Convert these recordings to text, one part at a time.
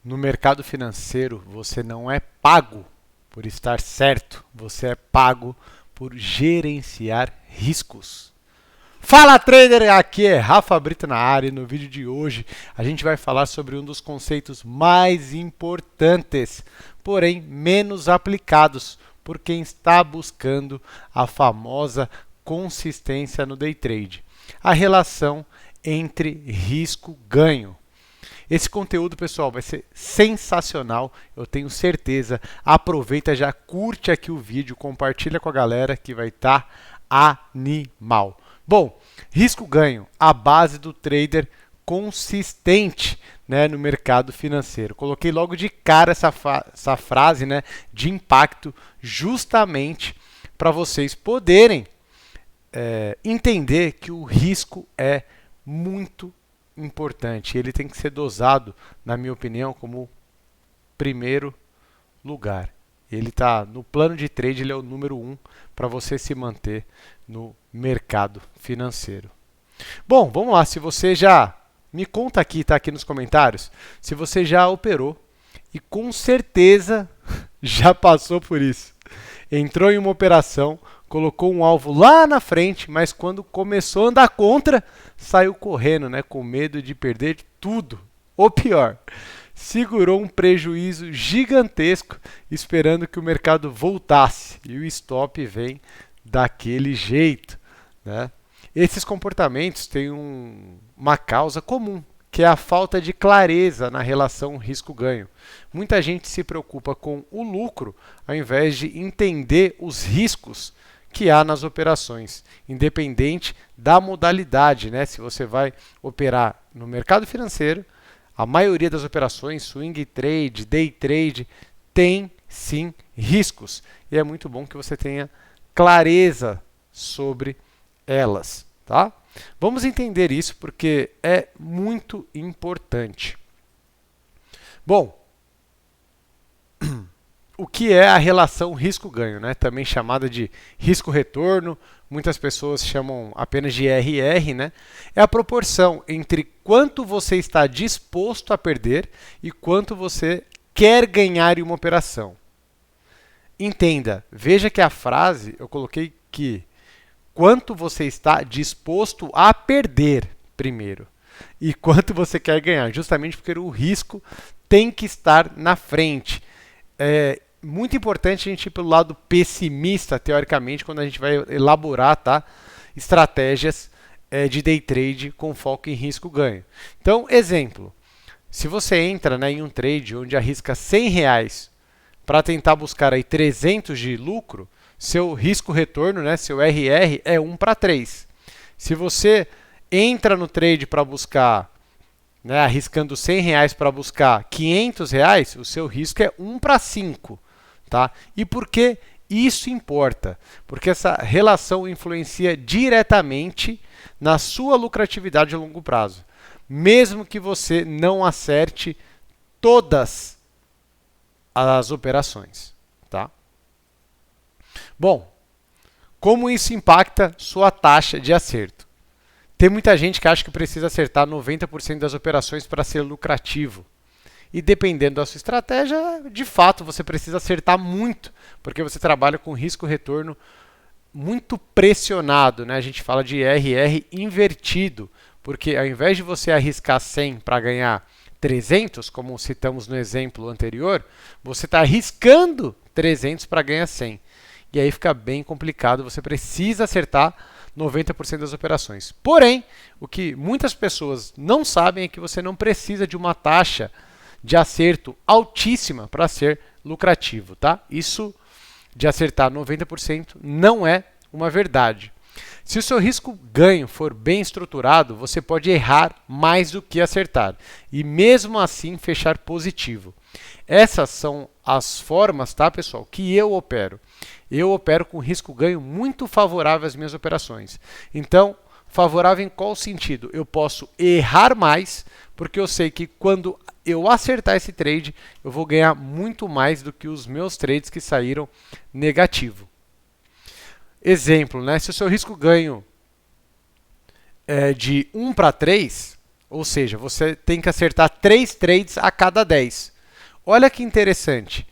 No mercado financeiro, você não é pago por estar certo, você é pago por gerenciar riscos. Fala trader, aqui é Rafa Brito na área e no vídeo de hoje a gente vai falar sobre um dos conceitos mais importantes, porém menos aplicados por quem está buscando a famosa consistência no day trade, a relação entre risco-ganho. Esse conteúdo, pessoal, vai ser sensacional, eu tenho certeza. Aproveita, já curte aqui o vídeo, compartilha com a galera que vai estar animal. Bom, risco-ganho, a base do trader consistente, né, no mercado financeiro. Coloquei logo de cara essa frase, né, de impacto justamente para vocês poderem entender que o risco é muito importante. Ele tem que ser dosado, na minha opinião, como primeiro lugar. Ele está no plano de trade, ele é o número 1 para você se manter no mercado financeiro. Bom, vamos lá. Se você já me conta aqui, tá aqui nos comentários, se você já operou e com certeza já passou por isso. Entrou em uma operação, colocou um alvo lá na frente, mas quando começou a andar contra, saiu correndo, né, com medo de perder tudo. Ou pior, segurou um prejuízo gigantesco esperando que o mercado voltasse e o stop vem daquele jeito, né? Esses comportamentos têm uma causa comum, que é a falta de clareza na relação risco-ganho. Muita gente se preocupa com o lucro ao invés de entender os riscos que há nas operações, independente da modalidade, né? Se você vai operar no mercado financeiro, a maioria das operações, swing trade, day trade, tem sim riscos. E é muito bom que você tenha clareza sobre elas, tá? Vamos entender isso porque é muito importante. Bom, o que é a relação risco-ganho, né? Também chamada de risco-retorno, muitas pessoas chamam apenas de RR, né? É a proporção entre quanto você está disposto a perder e quanto você quer ganhar em uma operação. Entenda, veja que a frase, eu coloquei que quanto você está disposto a perder primeiro e quanto você quer ganhar, justamente porque o risco tem que estar na frente. É muito importante a gente ir pelo lado pessimista, teoricamente, quando a gente vai elaborar, tá, estratégias de day trade com foco em risco-ganho. Então, exemplo, se você entra, né, em um trade onde arrisca R$100 para tentar buscar aí 300 de lucro, seu risco-retorno, né, seu RR, é 1 para 3. Se você entra no trade para buscar, né, arriscando R$100 para buscar R$500, o seu risco é 1 para 5. Tá? E por que isso importa? Porque essa relação influencia diretamente na sua lucratividade a longo prazo. Mesmo que você não acerte todas as operações. Tá? Bom, como isso impacta sua taxa de acerto? Tem muita gente que acha que precisa acertar 90% das operações para ser lucrativo. E dependendo da sua estratégia, de fato, você precisa acertar muito, porque você trabalha com risco-retorno muito pressionado, né? A gente fala de RR invertido, porque ao invés de você arriscar 100 para ganhar 300, como citamos no exemplo anterior, você está arriscando 300 para ganhar 100. E aí fica bem complicado, você precisa acertar 90% das operações. Porém, o que muitas pessoas não sabem é que você não precisa de uma taxa de acerto altíssima para ser lucrativo, tá? Isso de acertar 90% não é uma verdade. Se o seu risco-ganho for bem estruturado, você pode errar mais do que acertar e mesmo assim fechar positivo. Essas são as formas, tá, pessoal, que eu opero. Eu opero com risco-ganho muito favorável às minhas operações. Então, favorável em qual sentido? Eu posso errar mais, porque eu sei que quando eu acertar esse trade, eu vou ganhar muito mais do que os meus trades que saíram negativo. Exemplo, né? Se o seu risco-ganho é de 1 para 3, Ou seja, você tem que acertar 3 trades a cada 10. Olha que interessante.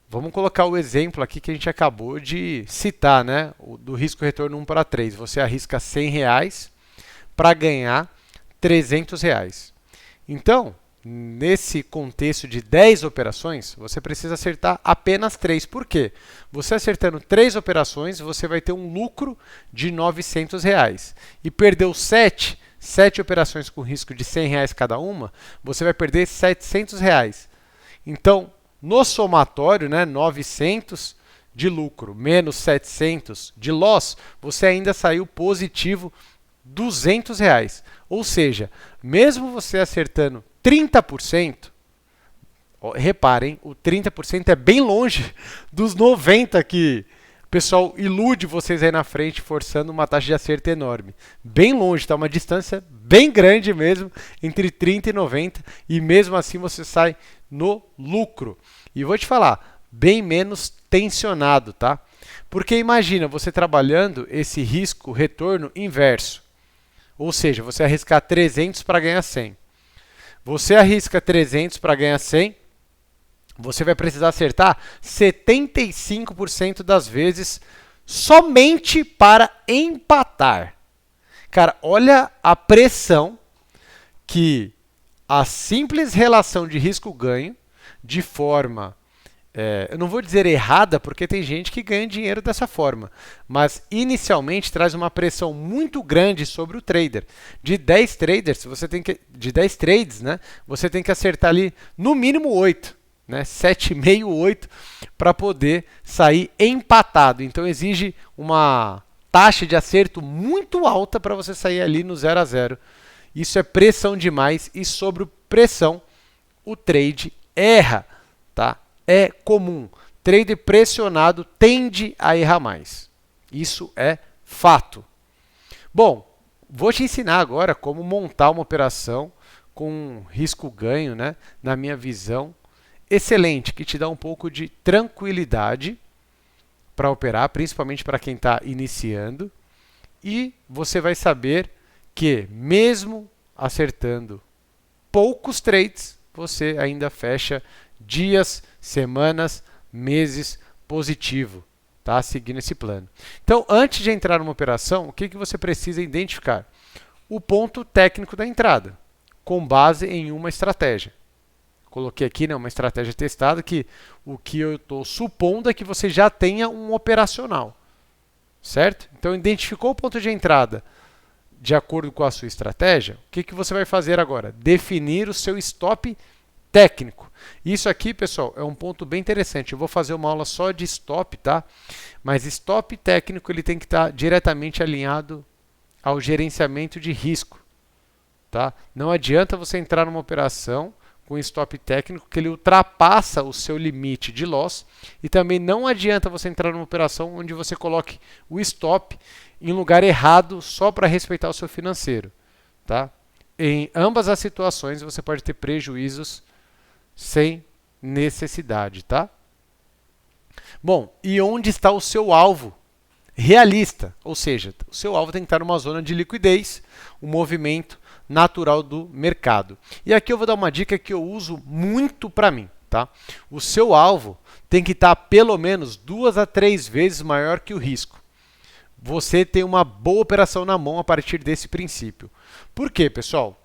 Vamos colocar o exemplo aqui que a gente acabou de citar, né? Do risco retorno 1 para 3. Você arrisca R$ 100 para ganhar R$ 300. Então, nesse contexto de 10 operações, você precisa acertar apenas 3. Por quê? Você acertando 3 operações, você vai ter um lucro de R$ 900. E perdeu 7 operações com risco de R$ 100 cada uma, você vai perder R$ 700. Então, no somatório, né, 900 de lucro menos 700 de loss, você ainda saiu positivo R$ 200. Ou seja, mesmo você acertando 30%, reparem, o 30% é bem longe dos 90% que o pessoal ilude vocês aí na frente, forçando uma taxa de acerto enorme. Bem longe, está uma distância bem grande mesmo, entre 30 e 90, e mesmo assim você sai no lucro. E vou te falar, bem menos tensionado, tá? Porque imagina você trabalhando esse risco-retorno inverso. Ou seja, você arriscar 300 para ganhar 100. Você arrisca 300 para ganhar 100, você vai precisar acertar 75% das vezes somente para empatar. Cara, olha a pressão que a simples relação de risco-ganho, de forma, eu não vou dizer errada, porque tem gente que ganha dinheiro dessa forma, mas inicialmente traz uma pressão muito grande sobre o trader. De 10 traders, de 10 trades, né, você tem que acertar ali no mínimo 8, né, 7,5, 8, para poder sair empatado. Então exige uma taxa de acerto muito alta para você sair ali no 0 a 0. Isso é pressão demais e sobre pressão o trade erra, tá? É comum. Trader pressionado tende a errar mais. Isso é fato. Bom, vou te ensinar agora como montar uma operação com risco-ganho, né? Na minha visão, excelente, que te dá um pouco de tranquilidade para operar, principalmente para quem está iniciando. E você vai saber que, mesmo acertando poucos trades, você ainda fecha dias, semanas, meses positivo, tá? Seguindo esse plano. Então, antes de entrar numa operação, o que você precisa identificar? O ponto técnico da entrada, com base em uma estratégia. Coloquei aqui, né, uma estratégia testada, que o que eu estou supondo é que você já tenha um operacional, certo? Então, identificou o ponto de entrada de acordo com a sua estratégia, o que você vai fazer agora? Definir o seu stop técnico. Isso aqui, pessoal, é um ponto bem interessante. Eu vou fazer uma aula só de stop, tá? Mas stop técnico ele tem que estar diretamente alinhado ao gerenciamento de risco, tá? Não adianta você entrar numa operação com stop técnico que ele ultrapassa o seu limite de loss, e também não adianta você entrar numa operação onde você coloque o stop em lugar errado só para respeitar o seu financeiro, tá? Em ambas as situações você pode ter prejuízos sem necessidade, tá? Bom, e onde está o seu alvo realista? Ou seja, o seu alvo tem que estar numa zona de liquidez, um movimento natural do mercado. E aqui eu vou dar uma dica que eu uso muito para mim, tá? O seu alvo tem que estar pelo menos 2 a 3 vezes maior que o risco. Você tem uma boa operação na mão a partir desse princípio. Por quê, pessoal?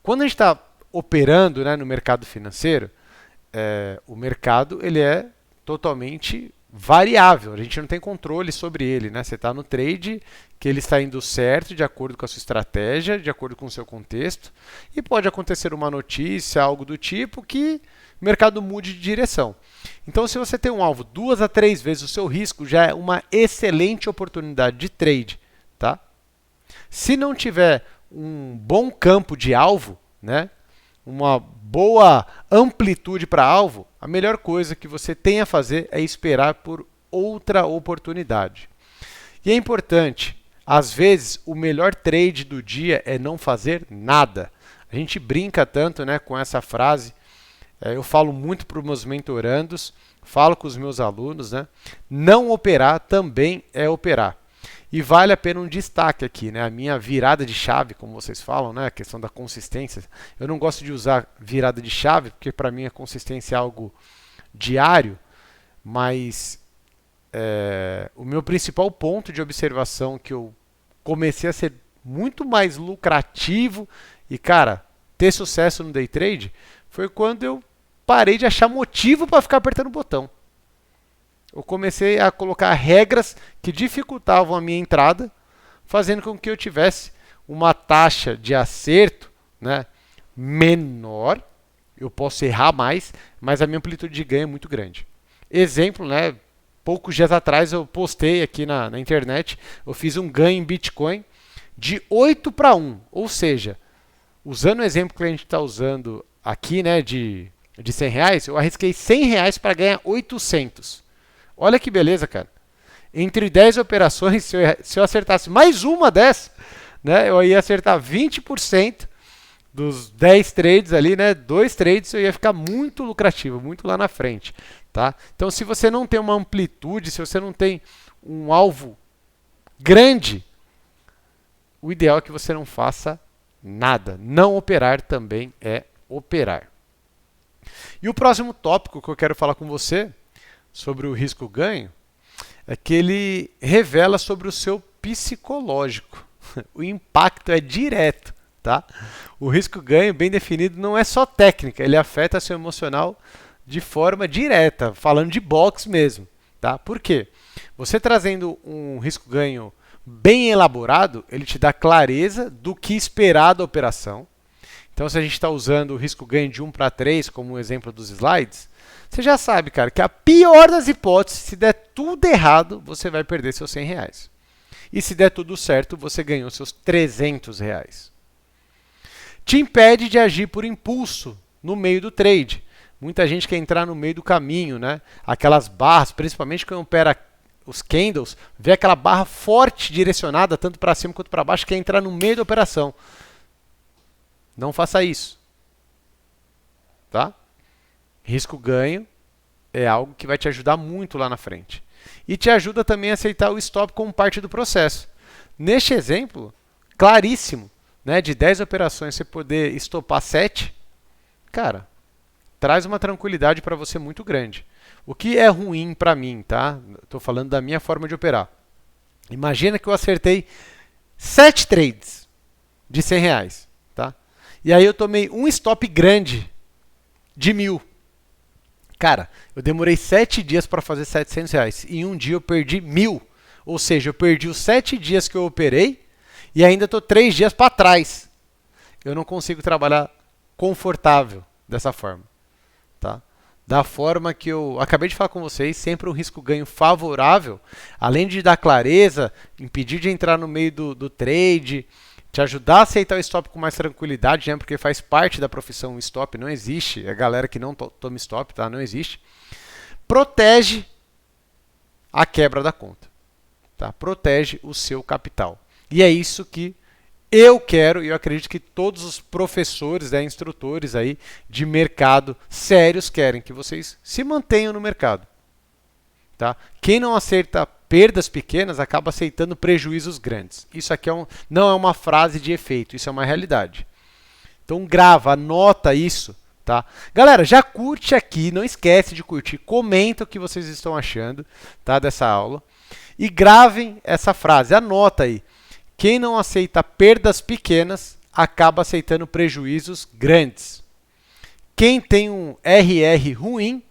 Quando a gente está operando, né, no mercado financeiro, o mercado ele é totalmente variável, a gente não tem controle sobre ele, né? Você está no trade que ele está indo certo de acordo com a sua estratégia, de acordo com o seu contexto, e pode acontecer uma notícia, algo do tipo, que o mercado mude de direção. Então, se você tem um alvo 2 a 3 vezes o seu risco, já é uma excelente oportunidade de trade, tá? Se não tiver um bom campo de alvo, né, uma boa amplitude para alvo, a melhor coisa que você tem a fazer é esperar por outra oportunidade. E é importante, às vezes, o melhor trade do dia é não fazer nada. A gente brinca tanto, né, com essa frase, eu falo muito para os meus mentorandos, falo com os meus alunos, né, não operar também é operar. E vale a pena um destaque aqui, né? A minha virada de chave, como vocês falam, né? A questão da consistência. Eu não gosto de usar virada de chave, porque para mim a consistência é algo diário, mas o meu principal ponto de observação que eu comecei a ser muito mais lucrativo e, cara, ter sucesso no day trade foi quando eu parei de achar motivo para ficar apertando o botão. Eu comecei a colocar regras que dificultavam a minha entrada, fazendo com que eu tivesse uma taxa de acerto, né, menor. Eu posso errar mais, mas a minha amplitude de ganho é muito grande. Exemplo, né? Poucos dias atrás eu postei aqui na internet, eu fiz um ganho em Bitcoin de 8 para 1. Ou seja, usando o exemplo que a gente está usando aqui, né, de R$ 100, eu arrisquei R$ 100 para ganhar 800. Olha que beleza, cara. Entre 10 operações, se eu acertasse mais uma dessa, né, eu ia acertar 20% dos 10 trades ali, né, 2 trades, eu ia ficar muito lucrativo, muito lá na frente, tá? Então, se você não tem uma amplitude, se você não tem um alvo grande, o ideal é que você não faça nada. Não operar também é operar. E o próximo tópico que eu quero falar com você sobre o risco-ganho é que ele revela sobre o seu psicológico. O impacto é direto. Tá? O risco-ganho bem definido não é só técnica, ele afeta seu emocional de forma direta, falando de boxe mesmo. Tá? Por quê? Você trazendo um risco-ganho bem elaborado, ele te dá clareza do que esperar da operação. Então, se a gente está usando o risco-ganho de 1 para 3 como um exemplo dos slides, você já sabe, cara, que a pior das hipóteses, se der tudo errado, você vai perder seus R$ 100. E se der tudo certo, você ganhou seus R$ 300. Te impede de agir por impulso no meio do trade. Muita gente quer entrar no meio do caminho, né? Aquelas barras, principalmente quando opera os candles, vê aquela barra forte direcionada tanto para cima quanto para baixo, quer entrar no meio da operação. Não faça isso. Tá? Risco-ganho é algo que vai te ajudar muito lá na frente. E te ajuda também a aceitar o stop como parte do processo. Neste exemplo, claríssimo, né, de 10 operações você poder estopar 7, cara, traz uma tranquilidade para você muito grande. O que é ruim para mim, tá? Estou falando da minha forma de operar. Imagina que eu acertei 7 trades de R$ 100, tá? E aí eu tomei um stop grande de 1.000. Cara, eu demorei 7 dias para fazer R$ 700. E em um dia eu perdi 1.000. Ou seja, eu perdi os 7 dias que eu operei e ainda estou 3 dias para trás. Eu não consigo trabalhar confortável dessa forma. Tá? Da forma que eu acabei de falar com vocês, sempre um risco-ganho favorável, além de dar clareza, impedir de entrar no meio do trade, te ajudar a aceitar o stop com mais tranquilidade, né? Porque faz parte da profissão o stop, não existe. É a galera que não toma stop, tá? Não existe. Protege a quebra da conta. Tá? Protege o seu capital. E é isso que eu quero, e eu acredito que todos os professores, né, instrutores aí de mercado sérios querem, que vocês se mantenham no mercado. Tá? Quem não aceita perdas pequenas acaba aceitando prejuízos grandes. Isso aqui não é uma frase de efeito, isso é uma realidade. Então grava, anota isso. Tá? Galera, já curte aqui, não esquece de curtir, comenta o que vocês estão achando, tá, dessa aula. E gravem essa frase, anota aí. Quem não aceita perdas pequenas acaba aceitando prejuízos grandes. Quem tem um RR ruim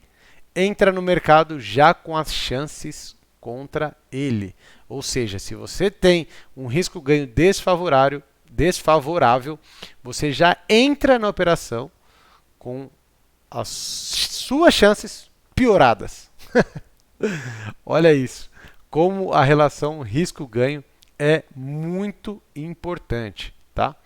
entra no mercado já com as chances contra ele. Ou seja, se você tem um risco-ganho desfavorável, você já entra na operação com as suas chances pioradas. Olha isso. Como a relação risco-ganho é muito importante, tá?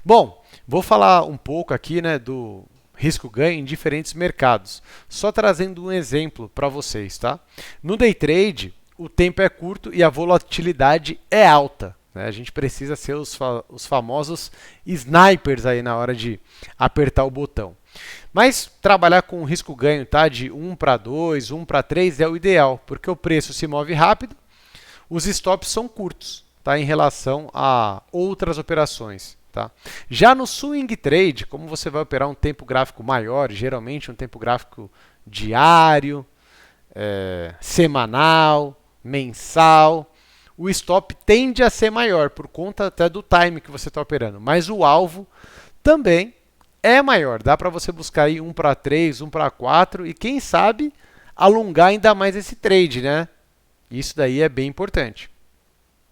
Bom, vou falar um pouco aqui, né, do risco-ganho em diferentes mercados, só trazendo um exemplo para vocês, tá? No day trade, o tempo é curto e a volatilidade é alta, né? A gente precisa ser os famosos snipers aí na hora de apertar o botão. Mas trabalhar com risco-ganho, tá, de 1 para 2, 1 para 3 é o ideal, porque o preço se move rápido, os stops são curtos, tá, em relação a outras operações. Tá? Já no swing trade, como você vai operar um tempo gráfico maior, geralmente um tempo gráfico diário, semanal, mensal, o stop tende a ser maior por conta até do time que você está operando, mas o alvo também é maior. Dá para você buscar aí 1 para 3, 1 para 4 e quem sabe alongar ainda mais esse trade, né? Isso daí é bem importante,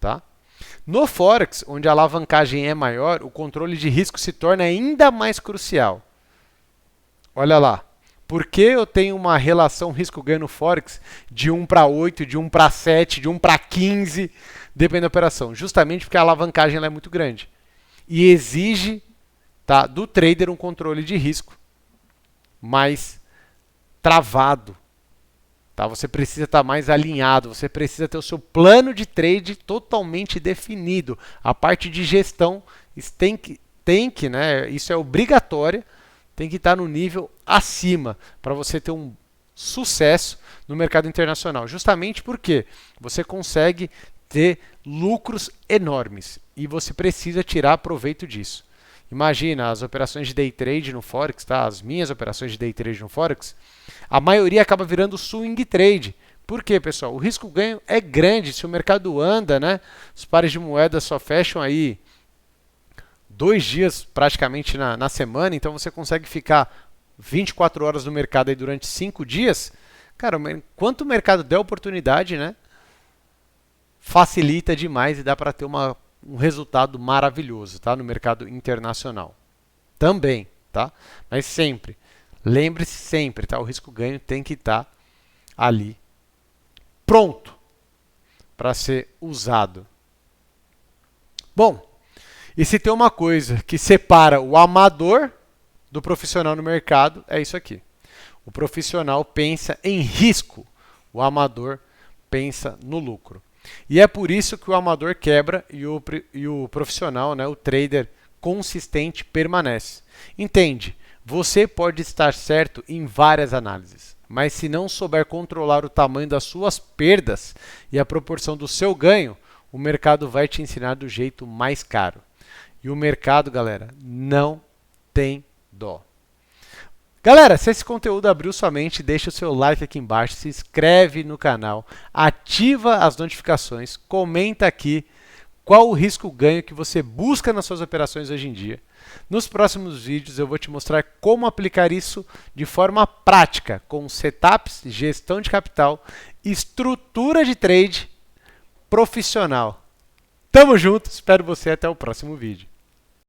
tá? No Forex, onde a alavancagem é maior, o controle de risco se torna ainda mais crucial. Olha lá, por que eu tenho uma relação risco-ganho no Forex de 1 para 8, de 1 para 7, de 1 para 15, depende da operação? Justamente porque a alavancagem ela é muito grande e exige, tá, do trader um controle de risco mais travado. Tá? Você precisa estar mais alinhado, você precisa ter o seu plano de trade totalmente definido. A parte de gestão tem que, né, isso é obrigatório, tem que estar no nível acima para você ter um sucesso no mercado internacional. Justamente porque você consegue ter lucros enormes e você precisa tirar proveito disso. Imagina as operações de day trade no Forex, tá? As minhas operações de day trade no Forex, a maioria acaba virando swing trade. Por quê, pessoal? O risco-ganho é grande. Se o mercado anda, né? Os pares de moedas só fecham aí 2 dias praticamente na semana, então você consegue ficar 24 horas no mercado aí durante 5 dias. Cara, enquanto o mercado der oportunidade, né? Facilita demais e dá para ter um resultado maravilhoso, tá? No mercado internacional. Também, tá? Mas sempre, lembre-se sempre, tá? O risco-ganho tem que estar ali pronto para ser usado. Bom, e se tem uma coisa que separa o amador do profissional no mercado, é isso aqui. O profissional pensa em risco, o amador pensa no lucro. E é por isso que o amador quebra e o profissional, né, o trader consistente, permanece. Entende? Você pode estar certo em várias análises, mas se não souber controlar o tamanho das suas perdas e a proporção do seu ganho, o mercado vai te ensinar do jeito mais caro. E o mercado, galera, não tem dó. Galera, se esse conteúdo abriu sua mente, deixa o seu like aqui embaixo, se inscreve no canal, ativa as notificações, comenta aqui qual o risco-ganho que você busca nas suas operações hoje em dia. Nos próximos vídeos eu vou te mostrar como aplicar isso de forma prática, com setups, gestão de capital, estrutura de trade profissional. Tamo junto, espero você até o próximo vídeo.